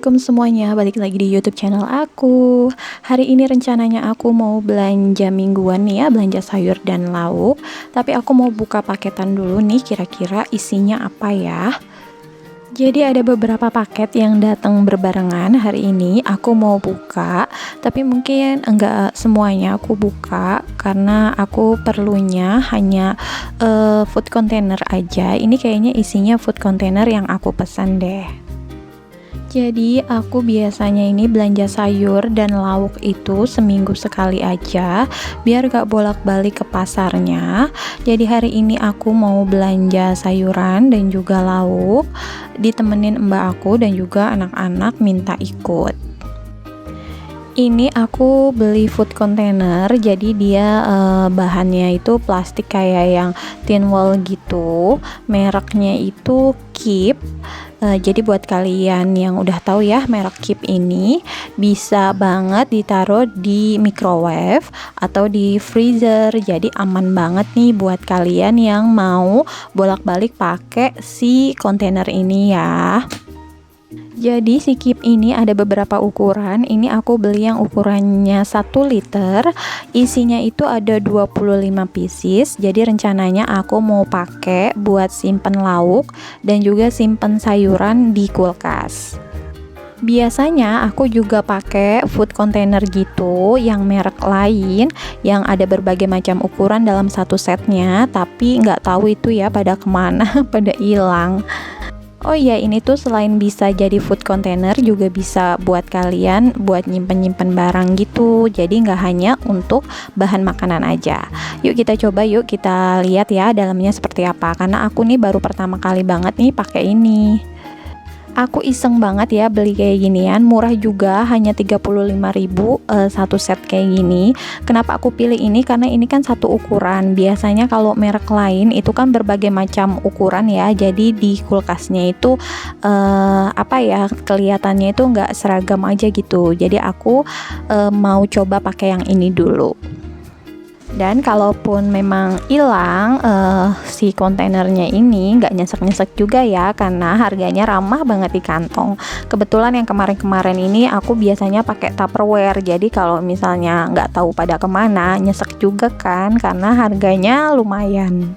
Assalamualaikum semuanya, balik lagi di YouTube channel aku. Hari ini rencananya aku mau belanja mingguan nih ya, belanja sayur dan lauk. Tapi aku mau buka paketan dulu nih, kira-kira isinya apa ya. Jadi ada beberapa paket yang datang berbarengan hari ini. Aku mau buka, tapi mungkin enggak semuanya aku buka karena aku perlunya hanya food container aja. Ini kayaknya isinya food container yang aku pesan deh. Jadi aku biasanya ini belanja sayur dan lauk itu seminggu sekali aja, biar gak bolak-balik ke pasarnya. Jadi hari ini aku mau belanja sayuran dan juga lauk, ditemenin mbak aku dan juga anak-anak minta ikut. Ini aku beli food container, jadi dia bahannya itu plastik kayak yang tin wall gitu, mereknya itu Keep. Jadi buat kalian yang udah tahu ya merek Keep ini bisa banget ditaruh di microwave atau di freezer, jadi aman banget nih buat kalian yang mau bolak-balik pakai si kontainer ini ya. Jadi si Keep ini ada beberapa ukuran. Ini aku beli yang ukurannya 1 liter. Isinya itu ada 25 pieces. Jadi rencananya aku mau pakai buat simpen lauk dan juga simpen sayuran di kulkas. Biasanya aku juga pakai food container gitu yang merek lain yang ada berbagai macam ukuran dalam satu setnya, tapi nggak tahu itu ya pada kemana, pada hilang. Oh iya, ini tuh selain bisa jadi food container juga bisa buat kalian buat nyimpen-nyimpen barang gitu. Jadi nggak hanya untuk bahan makanan aja. Yuk kita coba, yuk kita lihat ya dalamnya seperti apa. Karena aku nih baru pertama kali banget nih pakai ini. Aku iseng banget ya beli kayak ginian, murah juga, hanya 35.000 satu set kayak gini. Kenapa aku pilih ini? Karena ini kan satu ukuran. Biasanya kalau merek lain itu kan berbagai macam ukuran ya. Jadi di kulkasnya itu kelihatannya itu nggak seragam aja gitu. Jadi aku mau coba pakai yang ini dulu. Dan kalaupun memang hilang si kontainernya ini nggak nyesek-nyesek juga ya, karena harganya ramah banget di kantong. Kebetulan yang kemarin-kemarin ini aku biasanya pakai Tupperware, jadi kalau misalnya nggak tahu pada kemana nyesek juga kan, karena harganya lumayan.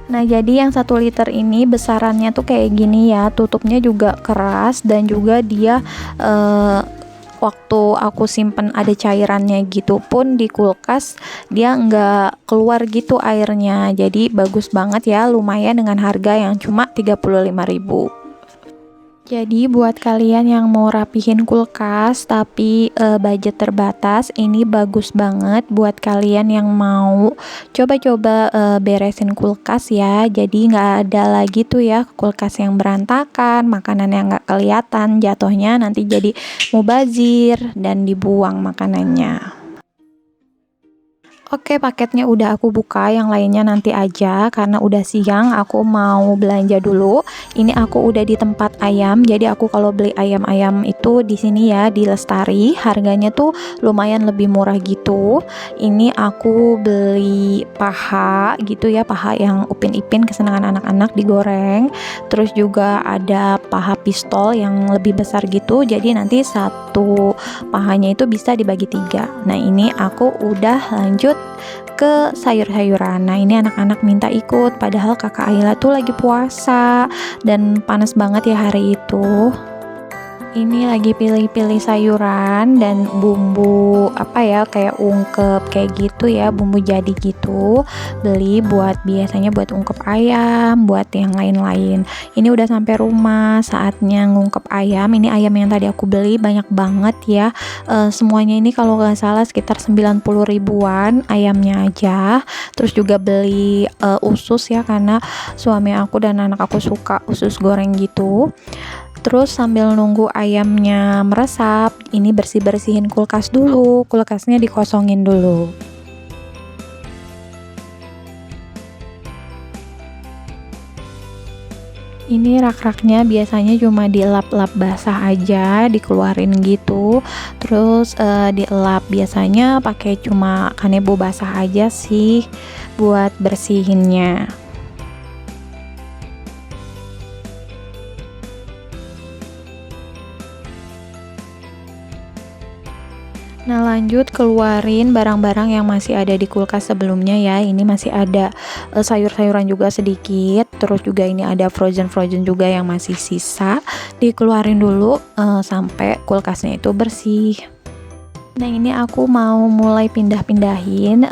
Nah, jadi yang 1 liter ini besarannya tuh kayak gini ya, tutupnya juga keras dan juga dia waktu aku simpen ada cairannya gitu pun di kulkas dia nggak keluar gitu airnya, jadi bagus banget ya, lumayan dengan harga yang cuma 35.000. Jadi buat kalian yang mau rapihin kulkas tapi budget terbatas, ini bagus banget buat kalian yang mau coba-coba beresin kulkas ya. Jadi nggak ada lagi tuh ya kulkas yang berantakan, makanan yang nggak kelihatan, jatuhnya nanti jadi mubazir dan dibuang makanannya. Oke, paketnya udah aku buka, yang lainnya nanti aja karena udah siang. Aku mau belanja dulu. Ini aku udah di tempat ayam. Jadi aku kalau beli ayam-ayam itu di sini ya, di Lestari. Harganya tuh lumayan lebih murah gitu. Ini aku beli paha gitu ya, paha yang Upin Ipin kesenangan anak-anak digoreng. Terus juga ada paha pistol yang lebih besar gitu. Jadi nanti satu pahanya itu bisa dibagi 3. Nah, ini aku udah lanjut ke sayur-sayuran. Nah, ini anak-anak minta ikut, padahal kakak Ayla tuh lagi puasa dan panas banget ya hari itu. Ini lagi pilih-pilih sayuran dan bumbu kayak ungkep kayak gitu ya, bumbu jadi gitu. Beli buat biasanya buat ungkep ayam, buat yang lain-lain. Ini udah sampai rumah, saatnya ngungkep ayam. Ini ayam yang tadi aku beli banyak banget ya. Semuanya ini kalau nggak salah sekitar 90 ribuan ayamnya aja. Terus juga beli usus ya, karena suami aku dan anak aku suka usus goreng gitu. Terus sambil nunggu ayamnya meresap, ini bersih-bersihin kulkas dulu. Kulkasnya dikosongin dulu. Ini rak-raknya biasanya cuma dilap-lap basah aja, dikeluarin gitu. Terus dilap biasanya pakai cuma kanebo basah aja sih buat bersihinnya. Nah, lanjut keluarin barang-barang yang masih ada di kulkas sebelumnya ya. Ini masih ada sayur-sayuran juga sedikit. Terus juga ini ada frozen juga yang masih sisa. Dikeluarin dulu sampai kulkasnya itu bersih. Nah, ini aku mau mulai pindah-pindahin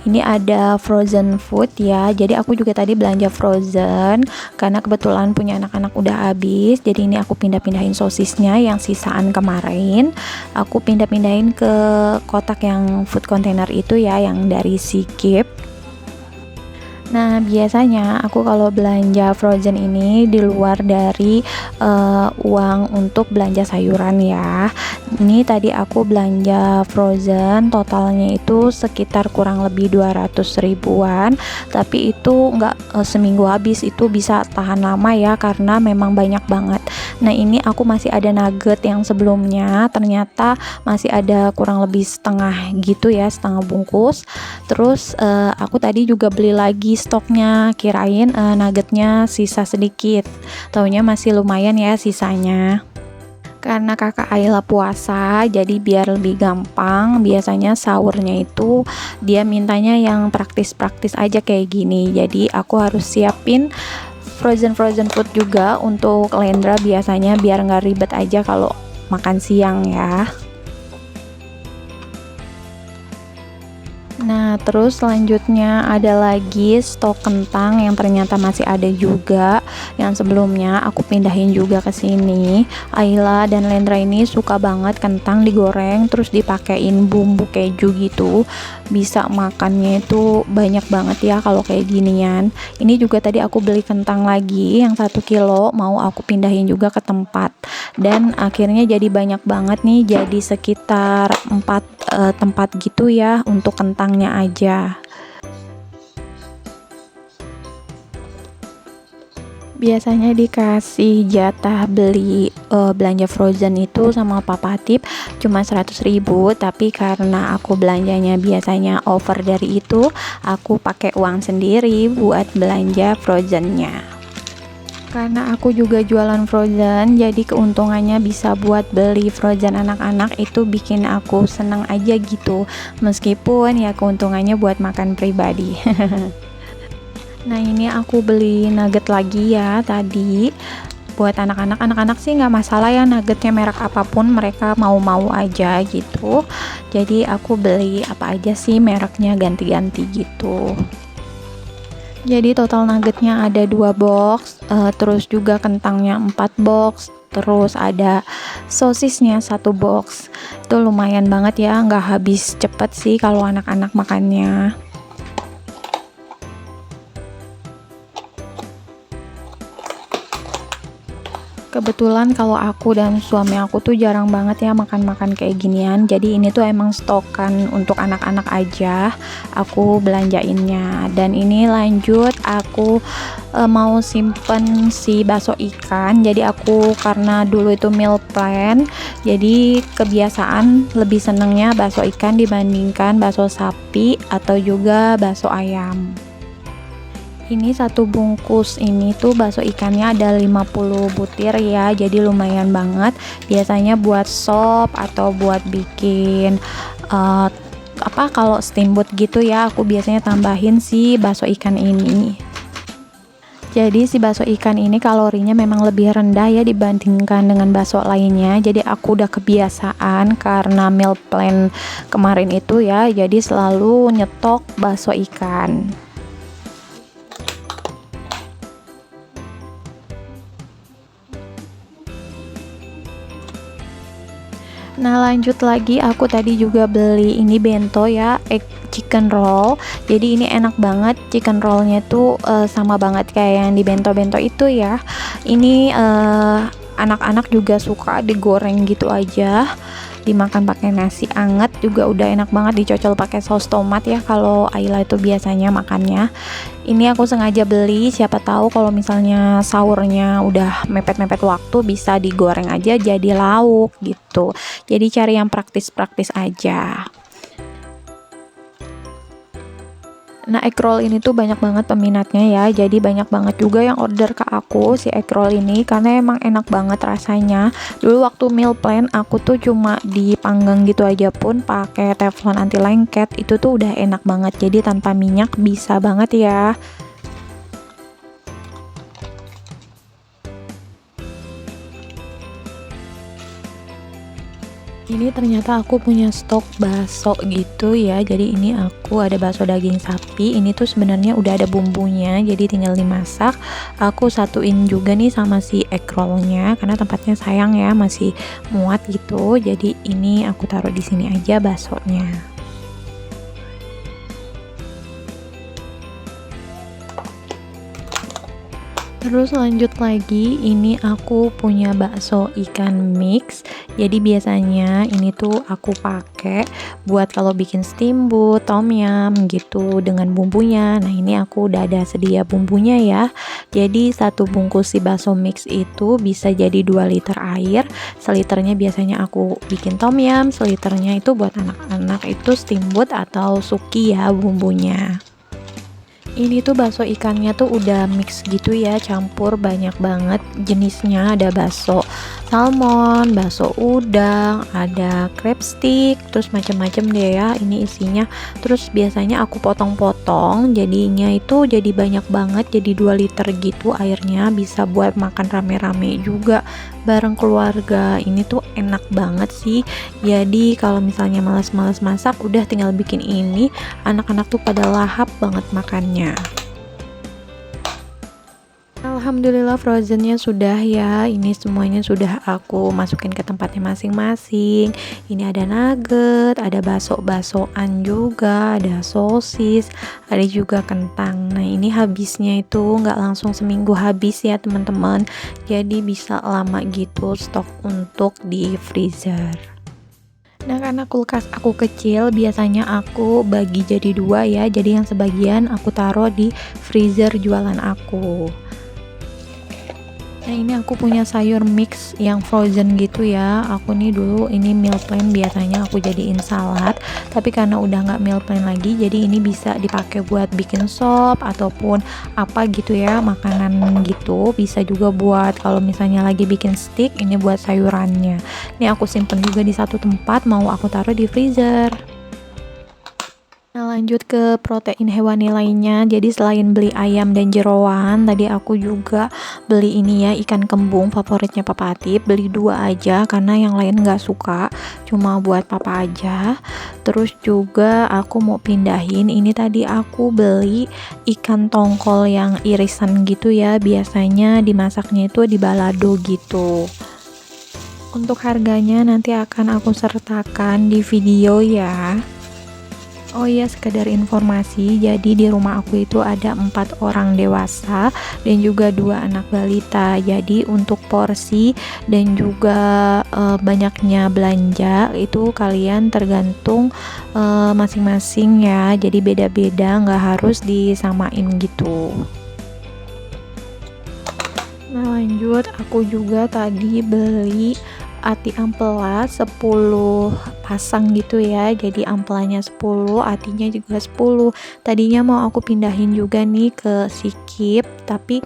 ini ada frozen food ya. Jadi aku juga tadi belanja frozen karena kebetulan punya anak-anak udah habis. Jadi ini aku pindah-pindahin sosisnya yang sisaan kemarin. Aku pindah-pindahin ke kotak yang food container itu ya, yang dari Sikip. Nah, biasanya aku kalau belanja frozen ini di luar dari uang untuk belanja sayuran ya. Ini tadi aku belanja frozen totalnya itu sekitar kurang lebih 200 ribuan, tapi itu nggak seminggu habis, itu bisa tahan lama ya karena memang banyak banget. Nah, ini aku masih ada nugget yang sebelumnya, ternyata masih ada kurang lebih setengah gitu ya, setengah bungkus. Terus aku tadi juga beli lagi stoknya, kirain nuggetnya sisa sedikit, taunya masih lumayan ya sisanya. Karena kakak Ayla puasa, jadi biar lebih gampang, biasanya sahurnya itu dia mintanya yang praktis-praktis aja kayak gini. Jadi aku harus siapin frozen food juga untuk Lendra biasanya, biar nggak ribet aja kalau makan siang ya. Nah, terus selanjutnya ada lagi stok kentang yang ternyata masih ada juga. Yang sebelumnya aku pindahin juga ke sini. Ayla dan Lendra ini suka banget kentang digoreng terus dipakein bumbu keju gitu. Bisa makannya itu banyak banget ya kalau kayak ginian. Ini juga tadi aku beli kentang lagi yang 1 kilo, mau aku pindahin juga ke tempat. Dan akhirnya jadi banyak banget nih, jadi sekitar 4 tempat gitu ya untuk kentangnya aja. Biasanya dikasih jatah beli belanja frozen itu sama Papa Tip cuma 100 ribu, tapi karena aku belanjanya biasanya over dari itu, aku pakai uang sendiri buat belanja frozennya. Karena aku juga jualan frozen, jadi keuntungannya bisa buat beli frozen anak-anak, itu bikin aku senang aja gitu, meskipun ya keuntungannya buat makan pribadi. Nah, ini aku beli nugget lagi ya tadi buat anak-anak sih nggak masalah ya nuggetnya merek apapun, mereka mau-mau aja gitu. Jadi aku beli apa aja sih mereknya, ganti-ganti gitu. Jadi total nuggetnya ada 2 box, terus juga kentangnya 4 box, terus ada sosisnya 1 box. Itu lumayan banget ya, nggak habis cepet sih kalau anak-anak makannya. Kebetulan kalau aku dan suami aku tuh jarang banget ya makan-makan kayak ginian. Jadi ini tuh emang stokan untuk anak-anak aja aku belanjainnya. Dan ini lanjut aku mau simpen si bakso ikan. Jadi aku karena dulu itu meal plan, jadi kebiasaan lebih senengnya bakso ikan dibandingkan bakso sapi atau juga bakso ayam. Ini 1 bungkus ini tuh bakso ikannya ada 50 butir ya, jadi lumayan banget. Biasanya buat sop atau buat bikin kalau steamboat gitu ya, aku biasanya tambahin si bakso ikan ini. Jadi si bakso ikan ini kalorinya memang lebih rendah ya dibandingkan dengan bakso lainnya. Jadi aku udah kebiasaan karena meal plan kemarin itu ya, jadi selalu nyetok bakso ikan. Nah, lanjut lagi aku tadi juga beli ini bento ya, egg chicken roll. Jadi ini enak banget, chicken rollnya tuh sama banget kayak yang di bento-bento itu ya. Ini anak-anak juga suka digoreng gitu aja, dimakan pakai nasi anget juga udah enak banget, dicocol pakai saus tomat ya kalau Ayla itu biasanya makannya. Ini aku sengaja beli, siapa tahu kalau misalnya sahurnya udah mepet-mepet waktu bisa digoreng aja jadi lauk gitu. Jadi cari yang praktis-praktis aja. Nah, egg roll ini tuh banyak banget peminatnya ya, jadi banyak banget juga yang order ke aku si egg roll ini karena emang enak banget rasanya. Dulu waktu meal plan aku tuh cuma dipanggang gitu aja pun pakai teflon anti lengket, itu tuh udah enak banget, jadi tanpa minyak bisa banget ya. Ini ternyata aku punya stok bakso gitu ya. Jadi ini aku ada bakso daging sapi. Ini tuh sebenarnya udah ada bumbunya, jadi tinggal dimasak. Aku satuin juga nih sama si egg rollnya karena tempatnya sayang ya, masih muat gitu. Jadi ini aku taruh di sini aja baksonya. Terus lanjut lagi, ini aku punya bakso ikan mix. Jadi biasanya ini tuh aku pakai buat kalau bikin steamboat, tom yum gitu dengan bumbunya. Nah, ini aku udah ada sedia bumbunya ya. Jadi satu bungkus si bakso mix itu bisa jadi 2 liter air. Seliternya biasanya aku bikin tom yum, seliternya itu buat anak-anak itu steamboat atau suki ya bumbunya. Ini tuh bakso ikannya tuh udah mix gitu ya, campur banyak banget jenisnya. Ada bakso salmon, bakso udang, ada crab stick, terus macam-macam deh ya ini isinya. Terus biasanya aku potong-potong, jadinya itu jadi banyak banget, jadi 2 liter gitu airnya, bisa buat makan rame-rame juga bareng keluarga. Ini tuh enak banget sih. Jadi kalau misalnya malas-malas masak, udah tinggal bikin ini, anak-anak tuh pada lahap banget makannya. Alhamdulillah frozennya sudah ya, ini semuanya sudah aku masukin ke tempatnya masing-masing. Ini ada nugget, ada bakso-baksoan juga, ada sosis, ada juga kentang. Nah, ini habisnya itu nggak langsung seminggu habis ya teman-teman, jadi bisa lama gitu stok untuk di freezer. Nah, karena kulkas aku kecil, biasanya aku bagi jadi 2 ya. Jadi yang sebagian aku taruh di freezer jualan aku. Nah, ini aku punya sayur mix yang frozen gitu ya. Aku nih dulu ini meal plan biasanya aku jadiin salad, tapi karena udah nggak meal plan lagi, jadi ini bisa dipakai buat bikin sop ataupun apa gitu ya, makanan gitu. Bisa juga buat kalau misalnya lagi bikin steak, ini buat sayurannya. Ini aku simpen juga di satu tempat, mau aku taruh di freezer. Nah, lanjut ke protein hewani lainnya. Jadi selain beli ayam dan jeroan, tadi aku juga beli ini ya, ikan kembung favoritnya Papa Atip. Beli 2 aja karena yang lain nggak suka, cuma buat Papa aja. Terus juga aku mau pindahin, ini tadi aku beli ikan tongkol yang irisan gitu ya. Biasanya dimasaknya itu di balado gitu. Untuk harganya nanti akan aku sertakan di video ya. Oh iya, sekedar informasi, jadi di rumah aku itu ada 4 orang dewasa dan juga 2 anak balita. Jadi untuk porsi dan juga banyaknya belanja itu kalian tergantung masing-masing ya. Jadi beda-beda, nggak harus disamain gitu. Nah, lanjut aku juga tadi beli ati ampela 10 pasang gitu ya. Jadi ampelanya 10, atinya juga 10. Tadinya mau aku pindahin juga nih ke sikip, tapi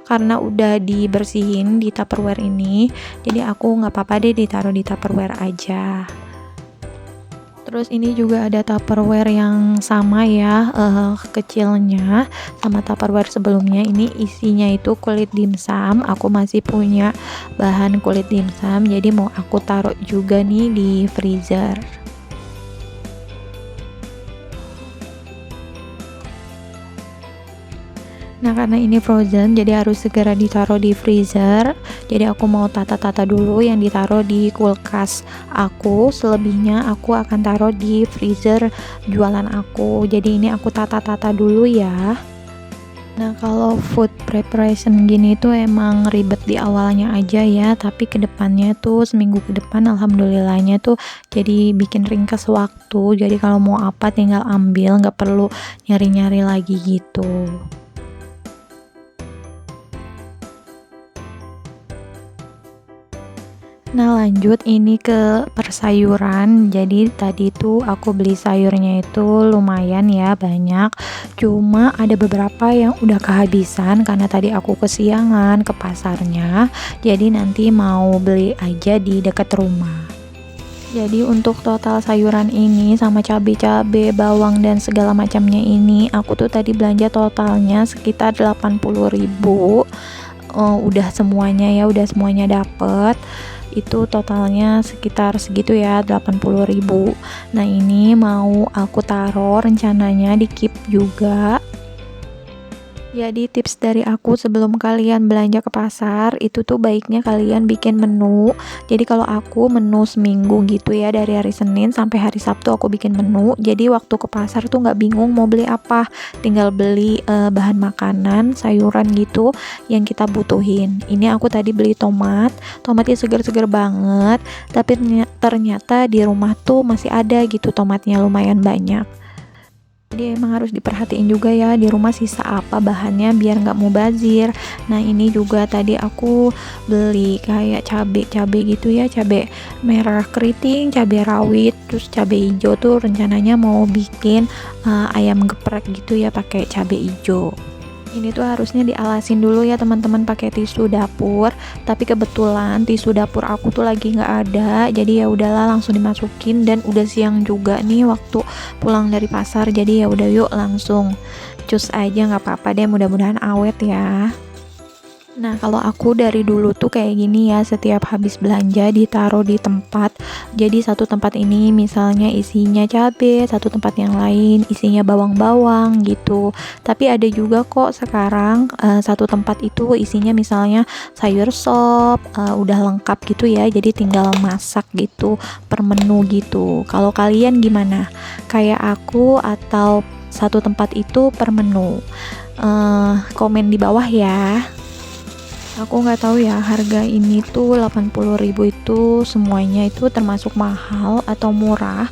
karena udah dibersihin di Tupperware ini, jadi aku nggak apa-apa deh ditaruh di Tupperware aja. Terus ini juga ada Tupperware yang sama ya, kecilnya sama Tupperware sebelumnya. Ini isinya itu kulit dimsum. Aku masih punya bahan kulit dimsum, jadi mau aku taruh juga nih di freezer. Nah, karena ini frozen, jadi harus segera ditaruh di freezer. Jadi aku mau tata-tata dulu yang ditaruh di kulkas aku. Selebihnya aku akan taruh di freezer jualan aku. Jadi ini aku tata-tata dulu ya. Nah, kalau food preparation gini tuh emang ribet di awalnya aja ya, tapi kedepannya tuh seminggu ke depan alhamdulillahnya tuh jadi bikin ringkas waktu. Jadi kalau mau apa tinggal ambil, nggak perlu nyari-nyari lagi gitu. Nah lanjut ini ke persayuran. Jadi tadi tuh aku beli sayurnya itu lumayan ya banyak. Cuma ada beberapa yang udah kehabisan karena tadi aku kesiangan ke pasarnya. Jadi nanti mau beli aja di dekat rumah. Jadi untuk total sayuran ini sama cabai-cabai, bawang dan segala macamnya ini aku tuh tadi belanja totalnya sekitar 80.000. Udah semuanya ya, udah semuanya dapet. Itu totalnya sekitar segitu ya, 80.000. Nah ini mau aku taruh rencananya di keep juga. Jadi tips dari aku sebelum kalian belanja ke pasar itu tuh baiknya kalian bikin menu. Jadi kalau aku menu seminggu gitu ya, dari hari Senin sampai hari Sabtu aku bikin menu. Jadi waktu ke pasar tuh nggak bingung mau beli apa, tinggal beli bahan makanan, sayuran gitu yang kita butuhin. Ini aku tadi beli tomatnya seger-seger banget. Tapi ternyata di rumah tuh masih ada gitu tomatnya lumayan banyak. Jadi emang harus diperhatiin juga ya di rumah sisa apa bahannya biar nggak mubazir. Nah ini juga tadi aku beli kayak cabai gitu ya, cabai merah keriting, cabai rawit, terus cabai hijau tuh rencananya mau bikin ayam geprek gitu ya pakai cabai hijau. Ini tuh harusnya dialasin dulu ya teman-teman pakai tisu dapur, tapi kebetulan tisu dapur aku tuh lagi nggak ada, jadi ya udahlah langsung dimasukin dan udah siang juga nih waktu pulang dari pasar, jadi ya udah yuk langsung cus aja nggak apa-apa deh, mudah-mudahan awet ya. Nah, kalau aku dari dulu tuh kayak gini ya, setiap habis belanja ditaruh di tempat. Jadi satu tempat ini misalnya isinya cabai, satu tempat yang lain isinya bawang-bawang gitu. Tapi ada juga kok sekarang satu tempat itu isinya misalnya sayur sop, udah lengkap gitu ya. Jadi tinggal masak gitu per menu gitu. Kalau kalian gimana? Kayak aku atau satu tempat itu per menu? Komen di bawah ya. Aku nggak tahu ya harga ini tuh 80.000 itu semuanya itu termasuk mahal atau murah,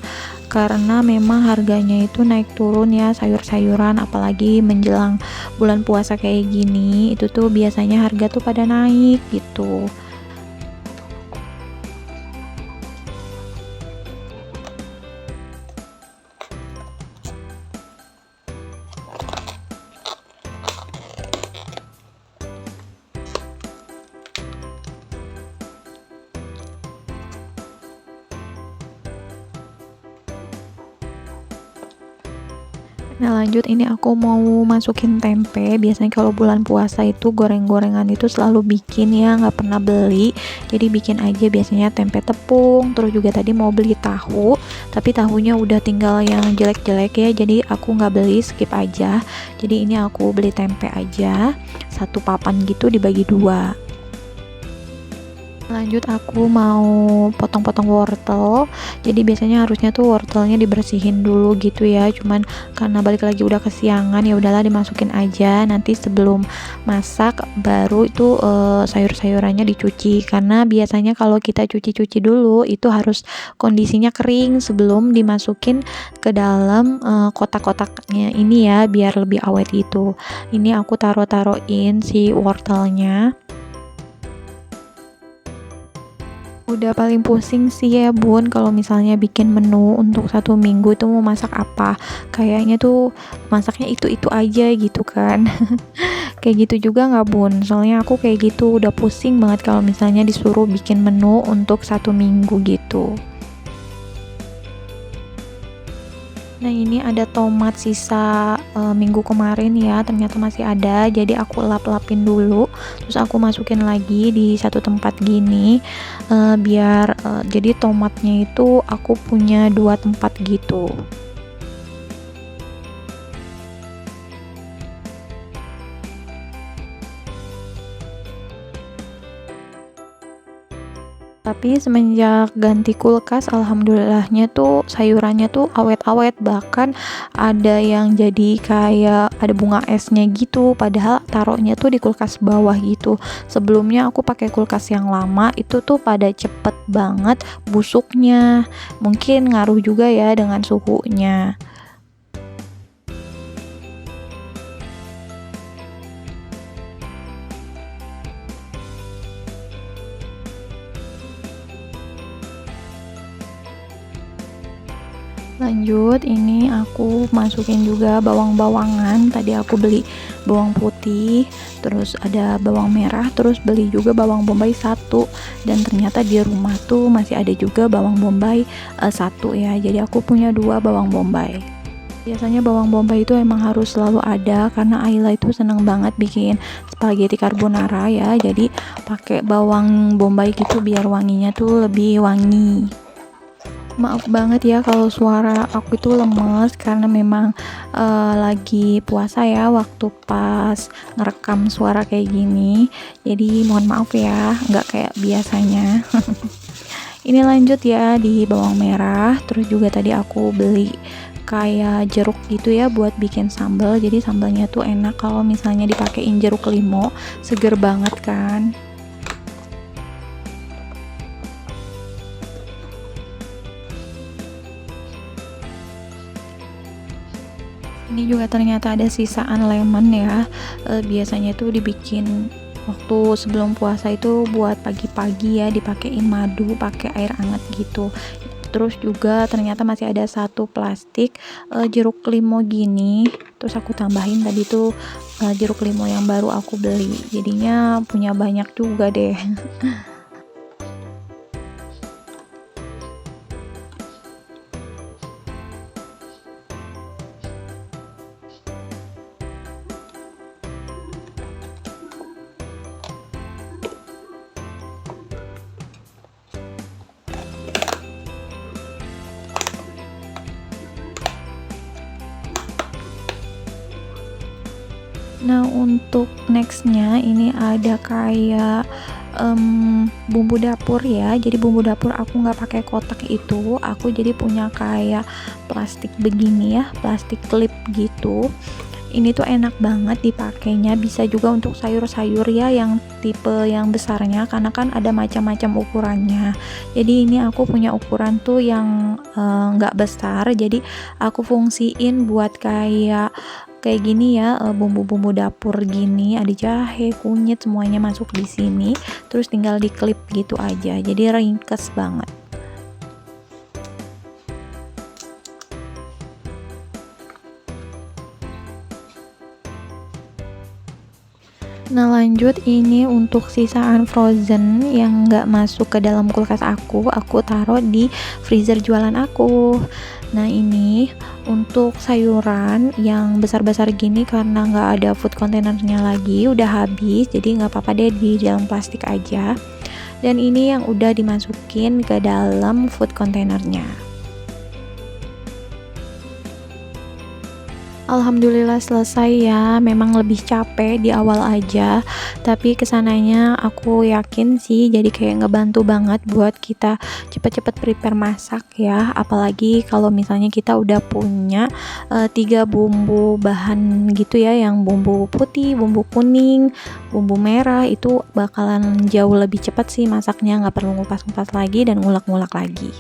karena memang harganya itu naik turun ya sayur-sayuran, apalagi menjelang bulan puasa kayak gini itu tuh biasanya harga tuh pada naik gitu. Nah lanjut ini aku mau masukin tempe. Biasanya kalau bulan puasa itu goreng-gorengan itu selalu bikin ya, nggak pernah beli. Jadi bikin aja biasanya tempe tepung. Terus juga tadi mau beli tahu, tapi tahunya udah tinggal yang jelek-jelek ya. Jadi aku nggak beli, skip aja. Jadi ini aku beli tempe aja, satu papan gitu dibagi dua. Lanjut aku mau potong-potong wortel. Jadi biasanya harusnya tuh wortelnya dibersihin dulu gitu ya, cuman karena balik lagi udah kesiangan ya udahlah dimasukin aja, nanti sebelum masak baru itu sayur-sayurannya dicuci, karena biasanya kalau kita cuci-cuci dulu itu harus kondisinya kering sebelum dimasukin ke dalam kotak-kotaknya ini ya, biar lebih awet gitu. Ini aku taruh-taruhin si wortelnya. Udah paling pusing sih ya bun kalau misalnya bikin menu untuk satu minggu itu mau masak apa, kayaknya tuh masaknya itu aja gitu kan. Kayak gitu juga nggak bun, soalnya aku kayak gitu udah pusing banget kalau misalnya disuruh bikin menu untuk satu minggu gitu. Nah ini ada tomat sisa minggu kemarin ya, ternyata masih ada, jadi aku lap-lapin dulu, terus aku masukin lagi di satu tempat gini, biar jadi tomatnya itu aku punya dua tempat gitu. Tapi semenjak ganti kulkas, alhamdulillahnya tuh sayurannya tuh awet-awet, bahkan ada yang jadi kayak ada bunga esnya gitu, padahal taruhnya tuh di kulkas bawah gitu. Sebelumnya aku pakai kulkas yang lama itu tuh pada cepet banget busuknya, mungkin ngaruh juga ya dengan suhunya. Lanjut, ini aku masukin juga bawang-bawangan. Tadi aku beli bawang putih, terus ada bawang merah, terus beli juga bawang bombay satu, dan ternyata di rumah tuh masih ada juga bawang bombay satu ya, jadi aku punya dua bawang bombay. Biasanya bawang bombay itu emang harus selalu ada karena Ayla itu seneng banget bikin spaghetti carbonara ya, jadi pakai bawang bombay gitu biar wanginya tuh lebih wangi. Maaf banget ya kalau suara aku itu lemes karena memang lagi puasa ya waktu pas ngerekam suara kayak gini. Jadi mohon maaf ya, nggak kayak biasanya. Ini lanjut ya di bawang merah. Terus juga tadi aku beli kayak jeruk gitu ya buat bikin sambal. Jadi sambalnya tuh enak kalau misalnya dipakein jeruk limau, seger banget kan. Ini juga ternyata ada sisaan lemon ya. Biasanya tuh dibikin waktu sebelum puasa itu buat pagi-pagi ya, dipakein madu pakai air hangat gitu. Terus juga ternyata masih ada satu plastik jeruk limau gini. Terus aku tambahin tadi tuh jeruk limau yang baru aku beli. Jadinya punya banyak juga deh. Nah, untuk nextnya ini ada kayak bumbu dapur ya. Jadi bumbu dapur aku nggak pakai kotak itu, aku jadi punya kayak plastik begini ya, plastik klip gitu. Ini tuh enak banget dipakainya, bisa juga untuk sayur-sayur ya yang tipe yang besarnya karena kan ada macam-macam ukurannya. Jadi ini aku punya ukuran tuh yang nggak besar, jadi aku fungsiin buat kayak gini ya, bumbu-bumbu dapur gini, ada jahe, kunyit, semuanya masuk di sini. Terus tinggal diklip gitu aja, jadi ringkes banget. Nah, lanjut ini untuk sisaan frozen yang nggak masuk ke dalam kulkas aku taruh di freezer jualan aku. Nah, ini untuk sayuran yang besar-besar gini karena nggak ada food containernya lagi, udah habis, jadi nggak apa-apa deh di dalam plastik aja. Dan ini yang udah dimasukin ke dalam food containernya. Alhamdulillah selesai ya, memang lebih capek di awal aja, tapi kesananya aku yakin sih jadi kayak ngebantu banget buat kita cepet-cepet prepare masak ya, apalagi kalau misalnya kita udah punya 3 bumbu bahan gitu ya, yang bumbu putih, bumbu kuning, bumbu merah, itu bakalan jauh lebih cepat sih masaknya, nggak perlu ngupas-ngupas lagi dan ngulek-ngulek lagi.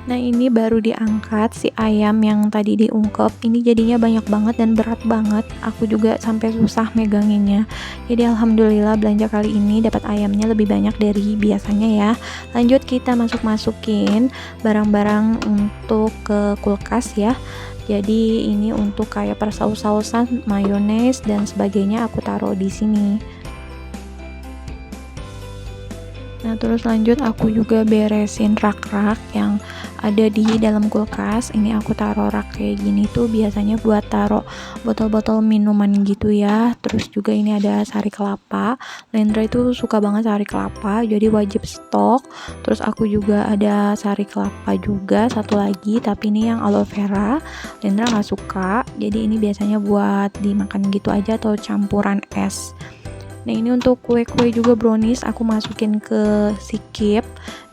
Nah, ini baru diangkat si ayam yang tadi diungkep. Ini jadinya banyak banget dan berat banget. Aku juga sampai susah meganginnya. Jadi alhamdulillah belanja kali ini dapat ayamnya lebih banyak dari biasanya ya. Lanjut kita masukin barang-barang untuk ke kulkas ya. Jadi ini untuk kayak persaus-sausan, mayones dan sebagainya aku taruh di sini. Nah, terus lanjut aku juga beresin rak-rak yang ada di dalam kulkas. Ini aku taruh rak kayak gini tuh biasanya buat taruh botol-botol minuman gitu ya. Terus juga ini ada sari kelapa. Lendra itu suka banget sari kelapa, jadi wajib stok. Terus aku juga ada sari kelapa juga satu lagi, tapi ini yang aloe vera. Lendra nggak suka, jadi ini biasanya buat dimakan gitu aja atau campuran es. Nah, ini untuk kue-kue juga brownies aku masukin ke sikip.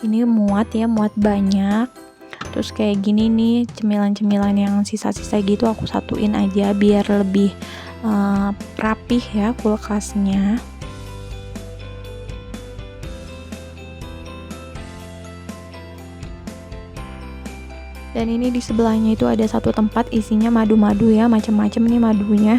Ini muat ya, muat banyak. Terus kayak gini nih, cemilan-cemilan yang sisa-sisa gitu aku satuin aja biar lebih rapih ya kulkasnya. Dan ini di sebelahnya itu ada satu tempat isinya madu-madu ya, macam-macam nih madunya.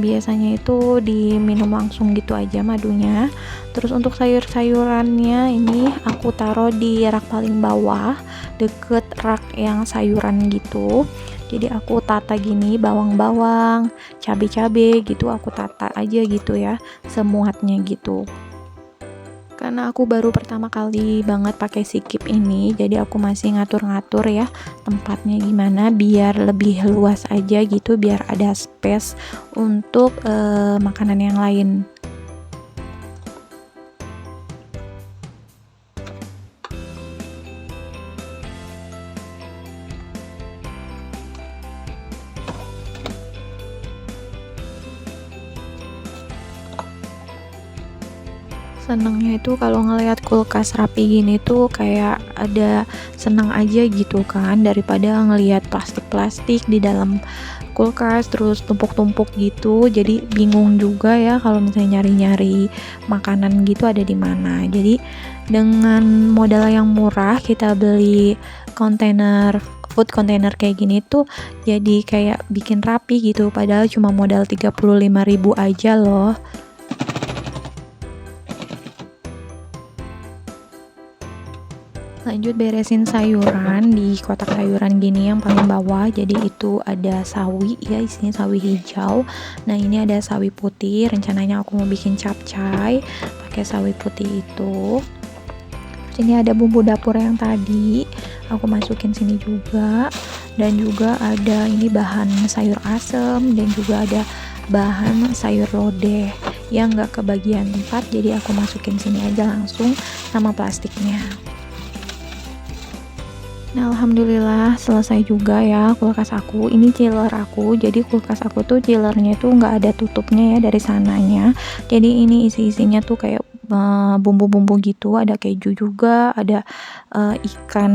Biasanya itu diminum langsung gitu aja madunya. Terus untuk sayur-sayurannya ini aku taruh di rak paling bawah deket rak yang sayuran gitu. Jadi aku tata gini, bawang-bawang, cabe-cabe gitu aku tata aja gitu ya, semuatnya gitu. Karena aku baru pertama kali banget pakai sikip ini, jadi aku masih ngatur-ngatur ya tempatnya gimana biar lebih luas aja gitu, biar ada space untuk makanan yang lain. Senengnya itu kalau ngelihat kulkas rapi gini tuh kayak ada seneng aja gitu kan, daripada ngelihat plastik-plastik di dalam kulkas terus tumpuk-tumpuk gitu. Jadi bingung juga ya kalau misalnya nyari-nyari makanan gitu ada di mana. Jadi dengan modal yang murah kita beli kontainer food container kayak gini tuh jadi kayak bikin rapi gitu, padahal cuma modal 35.000 aja loh. Lanjut beresin sayuran di kotak sayuran gini yang paling bawah. Jadi itu ada sawi ya, isinya sawi hijau. Nah ini ada sawi putih, rencananya aku mau bikin capcay pakai sawi putih itu. Terus ini ada bumbu dapur yang tadi aku masukin sini juga, dan juga ada ini bahan sayur asem, dan juga ada bahan sayur lodeh yang gak kebagian tempat, jadi aku masukin sini aja langsung sama plastiknya. Nah alhamdulillah selesai juga ya kulkas aku. Ini chiller aku, jadi kulkas aku tuh chillernya tuh nggak ada tutupnya ya dari sananya. Jadi ini isi-isinya tuh kayak bumbu-bumbu gitu, ada keju juga, ada ikan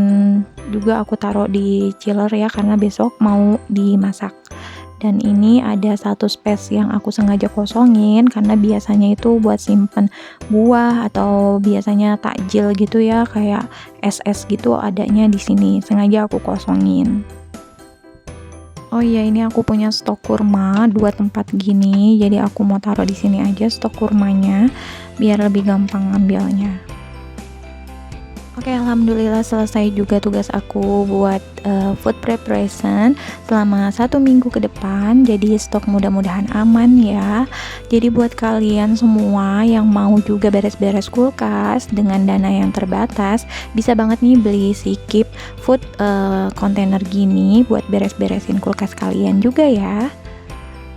juga aku taruh di chiller ya karena besok mau dimasak. Dan ini ada satu space yang aku sengaja kosongin karena biasanya itu buat simpen buah atau biasanya takjil gitu ya, kayak es-es gitu adanya di sini. Sengaja aku kosongin. Oh iya, ini aku punya stok kurma 2 tempat gini. Jadi aku mau taruh di sini aja stok kurmanya biar lebih gampang ngambilnya. Oke, alhamdulillah selesai juga tugas aku buat food preparation selama 1 minggu ke depan. Jadi stok mudah-mudahan aman ya. Jadi buat kalian semua yang mau juga beres-beres kulkas dengan dana yang terbatas, bisa banget nih beli sikip food container gini buat beres-beresin kulkas kalian juga ya.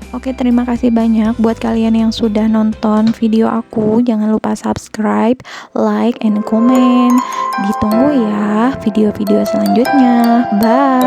Oke, terima kasih banyak buat kalian yang sudah nonton video aku. Jangan lupa subscribe, like, and comment. Ditunggu ya video-video selanjutnya. Bye.